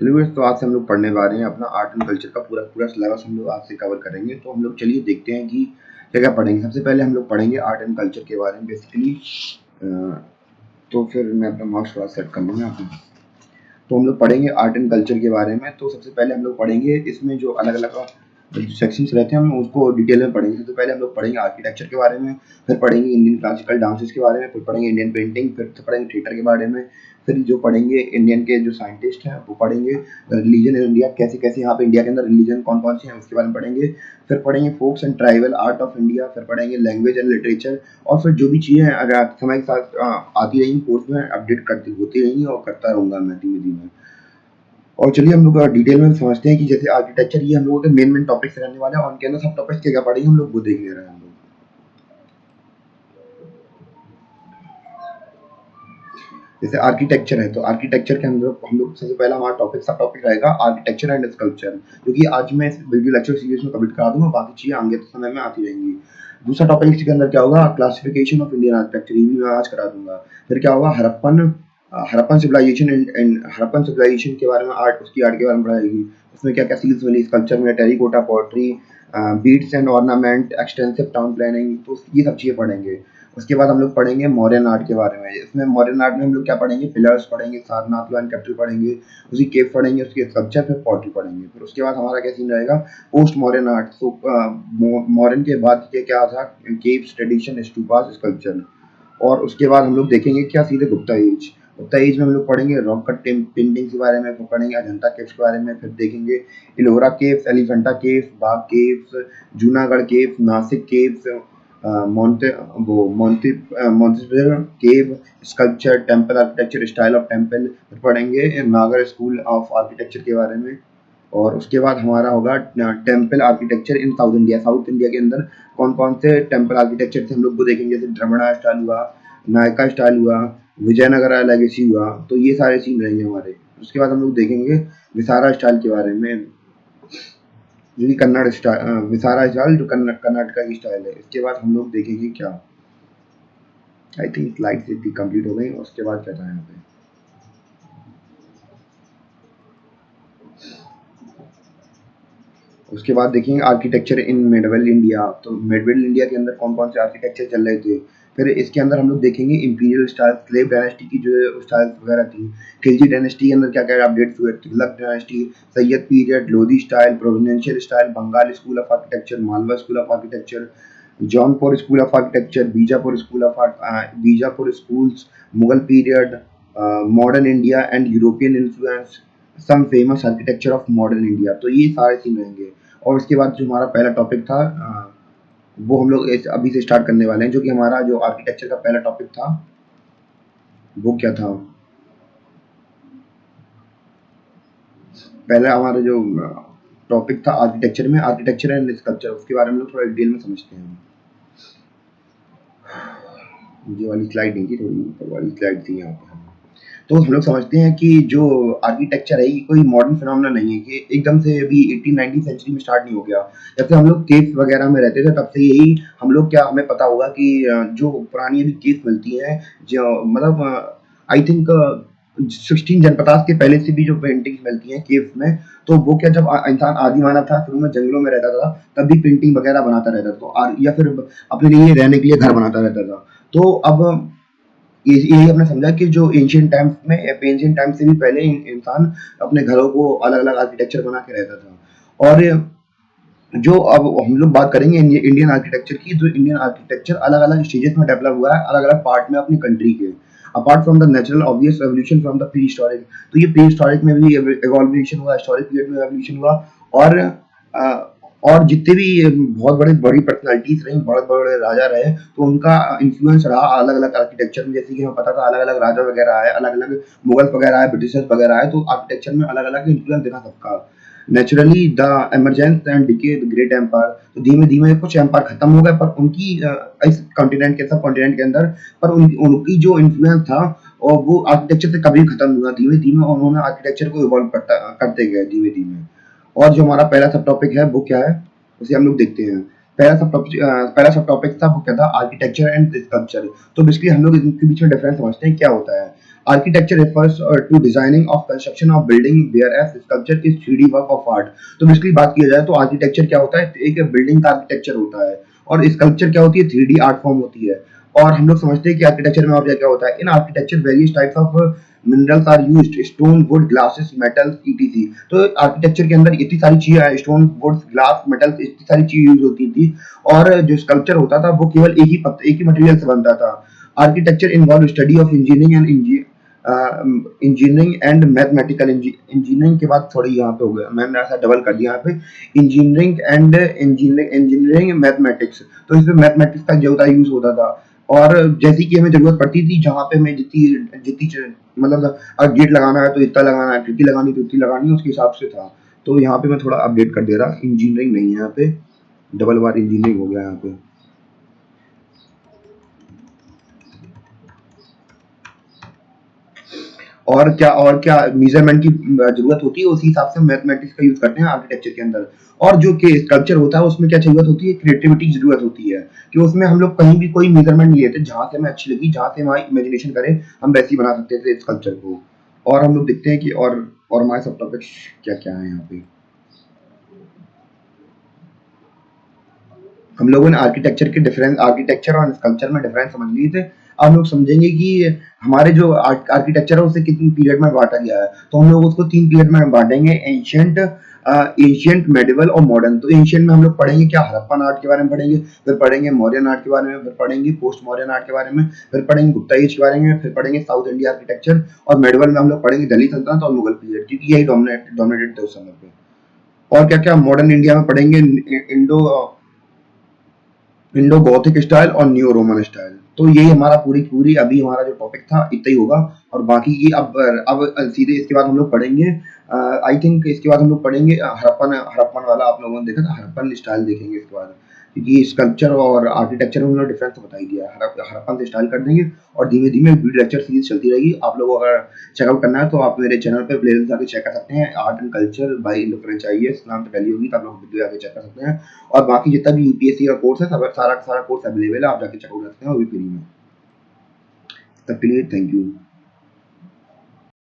चलिए तो आज से हम लोग पढ़ने वाले हैं अपना आर्ट एंड कल्चर का पूरा सिलेबस हम लोग आज से कवर करेंगे। तो हम लोग चलिए देखते हैं कि क्या-क्या पढ़ेंगे। सबसे पहले हम लोग पढ़ेंगे आर्ट एंड कल्चर के बारे में बेसिकली। तो फिर मैं अपना मार्क्स थोड़ा सेट कर लूँगा यहाँ पे। तो हम लोग पढ़ेंगे आर्ट एंड कल्चर के बारे में। तो सबसे पहले हम लोग पढ़ेंगे इसमें जो अलग-अलग सेक्शंस रहते हैं हम उसको डिटेल में पढ़ेंगे। सबसे पहले हम लोग पढ़ेंगे आर्किटेक्चर के बारे में, फिर पढ़ेंगे इंडियन क्लासिकल डांसेस के बारे में, फिर पढ़ेंगे इंडियन पेंटिंग, फिर पढ़ेंगे थिएटर के बारे में, फिर जो पढ़ेंगे इंडियन के जो साइंटिस्ट हैं वो पढ़ेंगे रिलीजन इन इंडिया, कैसे-कैसे यहाँ पे इंडिया के अंदर रिलीजन कौन-कौन से हैं उसके बारे में पढ़ेंगे। फिर पढ़ेंगे folks and tribal art of India, फिर पढ़ेंगे लैंग्वेज एंड लिटरेचर और फिर जो भी चीज़ें अगर समय के साथ आती रहेंगी कोर्स में अपडेट करती होती रहेंगी और करता रहूँगा मैं धीमे-धीमे। और चलिए हम लोग डिटेल में समझते हैं कि जैसे आर्किटेक्चर ये हम लोगों के मेन टॉपिक्स रहने वाले हैं और उनके अंदर सब टॉपिक्स क्या-क्या पढ़ेंगे हम लोग वो देख ले रहे हैं हम लोग। जैसे आर्किटेक्चर है तो आर्किटेक्चर के अंदर हम लोग सबसे पहला हमारा सब टॉपिक रहेगा आर्किटेक्चर एंड स्कल्पचर, क्योंकि आज मैं इस वीडियो लेक्चर सीरीज में कवर करा दूंगा, बाकी चीजें आगे समय में आती रहेंगी। दूसरा टॉपिक इसके अंदर क्या होगा, क्लासिफिकेशन ऑफ इंडियन आर्किटेक्चर, ये भी मैं आज करा दूंगा। फिर क्या होगा, Harappan civilisation and Harappan civilisation के बारे में उसकी आर्ट के बारे में पढ़ाएगी। उसमें क्या क्या सील्स मिली स्कल्पचर में, terracotta pottery, beads and ornament, extensive town planning, तो ये सब चीजें पढ़ेंगे। उसके बाद हम लोग पढ़ेंगे मॉडर्न आर्ट के बारे में। इसमें मॉडर्न आर्ट में हम लोग क्या पढ़ेंगे, पिलर्स पढ़ेंगे, सारनाथ लाइन कैपिटल पढ़ेंगे, उसकी केव पढ़ेंगे, उसके स्कल्पचर, फिर पॉटरी पढ़ेंगे। फिर उसके बाद हमारा क्या सीन रहेगा, पोस्ट मॉडर्न आर्ट। तो मॉडर्न के बाद क्या था, केव्स, ट्रेडिशन, स्टूपास, स्कल्पचर। और उसके बाद हम लोग देखेंगे क्या सीधे गुप्ता एज। गुप्ता एज में हम लोग पढ़ेंगे रॉक कट पेंटिंग्स के बारे में, फिर पढ़ेंगे अजंता केव्स के बारे में, फिर देखेंगे Ellora caves, Elephanta caves, Bagh caves, Junagadh caves, Nashik caves, मोंटेसर cave, sculpture, temple architecture, style of temple. फिर पढ़ेंगे नागर स्कूल ऑफ आर्किटेक्चर के बारे में। और उसके बाद हमारा होगा टेम्पल आर्किटेक्चर इन साउथ इंडिया। साउथ इंडिया के अंदर कौन कौन से टेम्पल आर्किटेक्चर थे हम लोग वो देखेंगे, जैसे द्रविड़ स्टाइल हुआ, नायका स्टाइल हुआ, विजयनगर लेगेसी हुआ, तो ये सारे सीन रहेंगे हमारे। उसके बाद हम लोग देखेंगे विसारा स्टाइल के बारे में, जो कि कन्नड़ स्टाइल, विसारा स्टाइल जो कर्नाटका की स्टाइल है। इसके बाद हम लोग देखेंगे क्या, आई थिंक स्लाइड्स इतनी कंप्लीट हो गई। उसके बाद क्या था यहाँ पे, उसके बाद देखेंगे आर्किटेक्चर इन मिडवल इंडिया। तो मिडवल इंडिया के अंदर कौन कौन से आर्किटेक्चर चल रहे थे। फिर इसके अंदर हम लोग देखेंगे इंपीरियल स्टाइल, स्लेव डायनेस्टी की जो स्टाइल्स वगैरह थी, खिलजी डायनेस्टी के अंदर क्या क्या अपडेट्स हुए, Tughlaq dynasty, Sayyid period, Lodhi style, providential style, Bengal school of architecture, Malwa school of architecture, Jaunpur school of architecture, Bijapur schools, Mughal period, modern India and European influence, some famous architecture of modern India. तो ये सारे सीन रहेंगे। और उसके बाद जो हमारा पहला टॉपिक था वो हम लोग अभी से स्टार्ट करने वाले हैं, जो कि हमारा जो आर्किटेक्चर का पहला टॉपिक था वो क्या था, पहला हमारा जो टॉपिक था आर्किटेक्चर में, आर्किटेक्चर एंड स्कल्पचर, उसके बारे में लोग थोड़ा डिटेल में समझते हैं। ये वाली स्लाइड नहीं थी, थोड़ी ऊपर वाली स्लाइड थी यहाँ पे। तो हम लोग समझते हैं कि जो आर्किटेक्चर है ये कोई मॉडर्न फिनोमेना नहीं है, कि एकदम से अभी 18-19 सेंचुरी में स्टार्ट नहीं हो गया। जब से हम लोग केव्स वगैरह में रहते थे तब से यही हम लोग, क्या हमें पता होगा कि जो पुरानी अभी केव्स मिलती हैं, जो मतलब आई थिंक 16 जनपदास के पहले से भी जो पेंटिंग्स मिलती हैं केव्स में, तो वो क्या, जब इंसान आदि मानव था शुरू में जंगलों में रहता था तब भी पेंटिंग वगैरह बनाता रहता था, तो या फिर अपने लिए रहने के लिए घर बनाता रहता था। तो अब यही हमने समझा कि जो एंशिएंट टाइम्स में, एंशिएंट टाइम से भी पहले इंसान अपने घरों को अलग-अलग आर्किटेक्चर बना के रहता था। और जो अब हम लोग बात करेंगे इंडियन आर्किटेक्चर की, जो इंडियन आर्किटेक्चर अलग-अलग स्टेजेस में डेवलप हुआ है, अलग-अलग पार्ट में अपनी कंट्री के। Apart from the natural obvious evolution from the pre historic, तो ये प्री हिस्टोरिक में भी एवोल्यूशन हुआ, हिस्टोरिक पीरियड में एवोल्यूशन हुआ। और और जितने भी बहुत बड़ी पर्सनालिटीज रही, बड़े-बड़े राजा रहे, तो उनका इन्फ्लुएंस रहा अलग-अलग आर्किटेक्चर में। जैसे कि हमें पता था अलग-अलग राजा वगैरह आए, अलग-अलग मुगल वगैरह आए, ब्रिटिशर्स वगैरह आए, तो आर्किटेक्चर में अलग-अलग इन्फ्लुएंस दिखा सबका। Naturally the emergence and decay the great empire, तो धीमे-धीमे कुछ एम्पायर खत्म हो गए, पर उनकी इस कॉन्टिनेंट के, सब कॉन्टिनेंट के अंदर, पर उनकी जो इन्फ्लुएंस था और वो आर्किटेक्चर से कभी खत्म नहीं हुआ। धीमे-धीमे उन्होंने आर्किटेक्चर को इवॉल्व करते गए धीमे-धीमे। और जो हमारा पहला सब टॉपिक है वो क्या है, उसे हम लोग देखते हैं। पहला सब टॉपिक था वो क्या था, आर्किटेक्चर एंड स्कल्पचर। तो बेसिकली हम लोग इनके बीच में डिफरेंस समझते हैं क्या होता है। Architecture refers to designing of construction of building whereas sculpture is 3D work of art। तो बेसिकली बात किया जाए तो आर्किटेक्चर क्या होता है, एक बिल्डिंग का आर्किटेक्चर होता है और स्कल्पचर क्या होती है, 3D आर्ट फॉर्म होती है। और हम लोग समझते हैं कि आर्किटेक्चर में और क्या क्या होता है। In architecture various types of minerals are used, stone, wood, glasses, metals, etc. तो आर्किटेक्चर के अंदर इतनी सारी चीजें, स्टोन, वुड, ग्लास, मेटल्स, इतनी सारी चीज यूज होती थी। और जो स्कल्पचर होता था वो केवल एक ही मटेरियल से बनता था। Architecture involve study of engineering and mathematical. Engineering के बाद थोड़ी यहाँ पे हो गया, मैंने ऐसा डबल कर दिया यहाँ पे, इंजीनियरिंग एंड इंजीनियरिंग मैथमेटिक्स। तो इसमें मैथमेटिक्स का ज्यादा यूज होता था। और जैसी कि हमें जरूरत पड़ती थी, जहाँ पे हमें जितनी जितनी मतलब अगर गेट लगाना है तो इतना लगाना है, खिड़की लगानी तो इतनी लगानी है, उसके हिसाब से था। तो यहाँ पे मैं थोड़ा अपडेट कर दे रहा, इंजीनियरिंग नहीं है यहाँ पे, डबल बार इंजीनियरिंग हो गया यहाँ पे। और क्या मेजरमेंट की जरूरत होती है, उसी हिसाब से मैथमेटिक्स का यूज करते हैं आर्किटेक्चर के अंदर। और जो कि स्कल्पचर होता है उसमें क्या जरूरत होती है, क्रिएटिविटी की जरूरत होती है कि उसमें हम लोग कहीं भी कोई मेजरमेंट नहीं लेते, जहां से हमें अच्छी लगी, जहां से हमारी इमेजिनेशन करे, हम वैसे ही बना सकते थे स्कल्पचर को। और हम लोग देखते हैं कि और हमारे सब टॉपिक्स क्या क्या है यहाँ पे। हम लोगों ने आर्किटेक्चर और स्कल्पचर में डिफरेंस समझ लिए थे। अब हम लोग समझेंगे कि हमारे जो आर्किटेक्चर है उसे कितनी पीरियड में बांटा गया है। तो हम लोग उसको 3 पीरियड में बांटेंगे, एंशिएंट, मेडिवल और मॉडर्न। तो एंशिएंट में हम लोग पढ़ेंगे क्या, हड़प्पन आर्ट के बारे में पढ़ेंगे, फिर पढ़ेंगे मौर्यन आर्ट के बारे में, फिर पढ़ेंगे पोस्ट मौर्यन आर्ट के बारे में, फिर पढ़ेंगे गुप्ता एज के बारे में, फिर पढ़ेंगे साउथ इंडिया आर्किटेक्चर। और मेडिवल में हम लोग पढ़ेंगे दिल्ली सल्तनत और मुगल पीरियड, क्योंकि यही डोमिनेटेड थे उस समय पे। और क्या क्या मॉडर्न इंडिया में पढ़ेंगे, इंडो इंडो गॉथिक स्टाइल और न्यू रोमन स्टाइल। तो यही हमारा पूरी पूरी अभी हमारा जो टॉपिक था इतना ही होगा। और बाकी की अब सीधे इसके बाद हम लोग पढ़ेंगे, आई थिंक इसके बाद हम लोग पढ़ेंगे हड़प्पन हड़प्पन वाला, आप लोगों ने देखा था, हड़प्पन स्टाइल देखेंगे इसके बाद। क्योंकि स्कल्पचर और आर्किटेक्चर में उन्होंने डिफरेंस तो बता ही दिया है। हड़प्पन से स्टाइल कर देंगे और धीमे धीमे वीडियो लेक्चर सीरीज चलती रहेगी। आप लोगों को अगर चेकआउट करना है तो आप मेरे चैनल पे प्लेलिस्ट जाके चेक कर सकते हैं, art and culture by Indo French IAS नाम पे टैली होगी, तो आप लोग वीडियो जाके चेक कर सकते हैं। और बाकी जितना भी यूपीएससी का कोर्स है, सब सारा का सारा कोर्स अवेलेबल है, आप जाके चेकआउट कर सकते हैं, वो भी फ्री में। तब के लिए थैंक यू।